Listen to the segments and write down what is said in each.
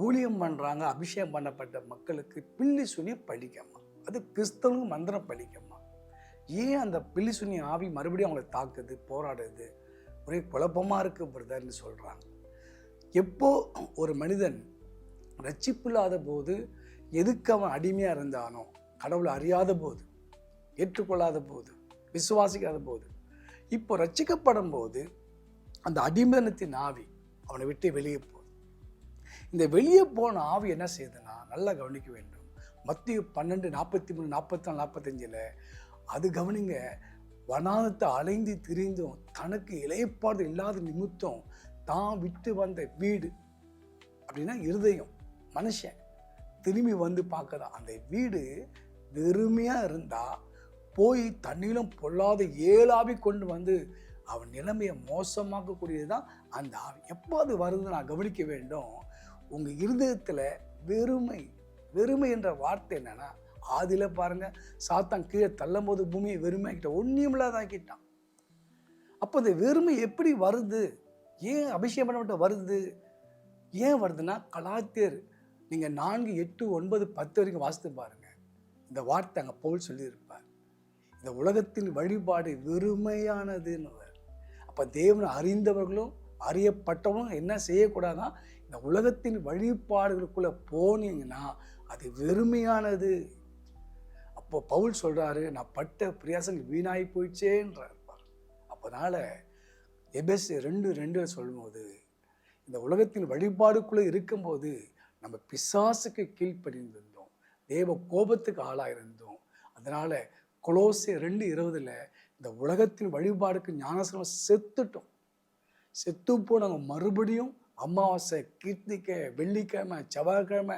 ஊழியம் பண்ணுறாங்க, அபிஷேகம் பண்ணப்பட்ட மக்களுக்கு பில்லி சுனி பழிக்கம்மா. அது கிறிஸ்தவங்க மந்திரம் பழிக்கம்மா. ஏன் அந்த பில்லி சுனி ஆவி மறுபடியும் அவங்களை தாக்குது, போராடுது? ஒரே குழப்பமாக இருக்குது பிரதர்ன்னு சொல்கிறாங்க. எப்போ ஒரு மனிதன் ரட்சிப்பில்லாத போது எதுக்கு அவன் அடிமையாக இருந்தானோ, கடவுளை அறியாத போது, ஏற்றுக்கொள்ளாத போது, விசுவாசிக்காத போது, இப்போ ரட்சிக்கப்படும் போது அந்த அடிமனத்தின் ஆவி அவனை விட்டு வெளியே போகுது. இந்த வெளியே போன ஆவி என்ன செய்யுதுன்னா, நல்லா கவனிக்க வேண்டும். மத்திய 12, 43, 44, 45 அது கவனிங்க. வனாந்தத்தை அலைந்து திரிந்தும் தனக்கு இளைப்பாடு இல்லாத நிமித்தம் தான் விட்டு வந்த வீடு அப்படின்னா இருதயம், மனுஷன் திரும்பி வந்து பார்க்கதான். அந்த வீடு வெறுமையாக இருந்தால் போய் தண்ணீரும் பொல்லாத 7 ஆவி கொண்டு வந்து அவன் நிலைமையை மோசமாக்கக்கூடியது தான் அந்த ஆவி. எப்போ அது வருதுன்னு நான் கவனிக்க வேண்டும். உங்கள் இருதயத்தில் வெறுமை, வெறுமை என்ற வார்த்தை என்னன்னா, ஆதியில் பாருங்க, சாத்தான் கீழே தள்ளும் போது பூமியை வெறுமையாக்கிட்ட, ஒன்றியமில்லாதாக்கிட்டான். அப்போ இந்த வெறுமை எப்படி வருது? ஏன் அபிஷேகம் பண்ணப்பட்ட வருது? ஏன் வருதுன்னா, கலாத்தியர் நீங்கள் 4, 8, 9, 10 வரைக்கும் வாசித்து பாருங்க. இந்த வார்த்தை அங்கே பவுல் சொல்லியிருப்பார். இந்த உலகத்தின் வழிபாடு வெறுமையானதுன்னு. அப்போ தேவனை அறிந்தவர்களும் அறியப்பட்டவங்களும் என்ன செய்யக்கூடாதான், இந்த உலகத்தின் வழிபாடுகளுக்குள்ளே போனீங்கன்னா அது வெறுமையானது. அப்போ பவுல் சொல்கிறாரு, நான் பட்ட பிரயாசங்கள் வீணாகி போயிடுச்சேன்றார். அப்போனால எபேசு 2:2 சொல்லும்போது, இந்த உலகத்தின் வழிபாடுக்குள்ளே இருக்கும்போது நம்ம பிசாசுக்கு கீழ்ப்படிந்திருந்தோம், தேவ கோபத்துக்கு ஆளாயிருந்தோம். அதனால் கொலோசியர் 2:20 இந்த உலகத்தின் வழிபாடுக்கு ஞானஸ்நானம் செத்துட்டோம். செத்து போனாங்க. மறுபடியும் அமாவாசை, கீர்த்திகை, வெள்ளிக்கிழமை, செவ்வாய்க்கிழமை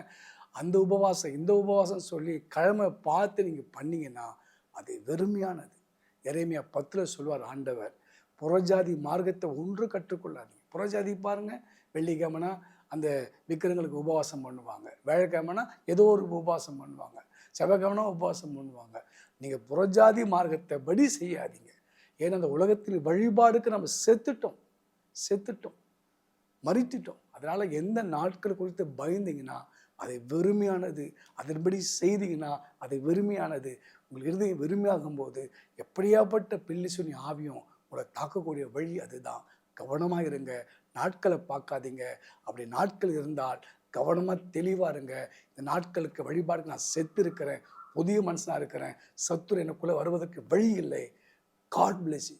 அந்த உபவாசம் இந்த உபவாசம் சொல்லி கிழமை பார்த்து நீங்கள் பண்ணீங்கன்னா அது வெறுமையானது. எரேமியா 10 சொல்லுவார் ஆண்டவர், புறஜாதி மார்க்கத்தை ஒன்று கற்றுக்கொள்ளாதீங்க. புறஜாதி பாருங்கள், வெள்ளிக்கிழமைனா அந்த விக்கிரங்களுக்கு உபவாசம் பண்ணுவாங்க, வேலைக்கிழமைனா ஏதோ ஒரு உபவாசம் பண்ணுவாங்க, செவ்வாய்க்கிழமைனா உபவாசம் பண்ணுவாங்க. நீங்கள் புறஜாதி மார்க்கத்தை படி செய்யாதீங்க. ஏன்னா அந்த உலகத்தின் வழிபாடுக்கு நம்ம செத்துட்டோம், மறித்துட்டோம். அதனால் எந்த நாட்கள் குறித்து பயந்தீங்கன்னா அதை வெறுமையானது, அதன்படி செய்தீங்கன்னா அதை வெறுமையானது. உங்கள் இருதயம் வெறுமையாகும் போது எப்படியாப்பட்ட பில்லி சுனி ஆவியும் உங்களை தாக்கக்கூடிய வழி அதுதான். கவனமாக இருங்க, நாட்களை பார்க்காதீங்க. அப்படி நாட்கள் இருந்தால் கவனமாக தெளிவாக இருங்க. இந்த நாட்களுக்கு வழிபாடுக்கு நான் செத்து இருக்கிறேன், புதிய மனுஷனாக இருக்கிறேன், சத்துரு எனக்குள்ளே வருவதற்கு வழி இல்லை. God bless you.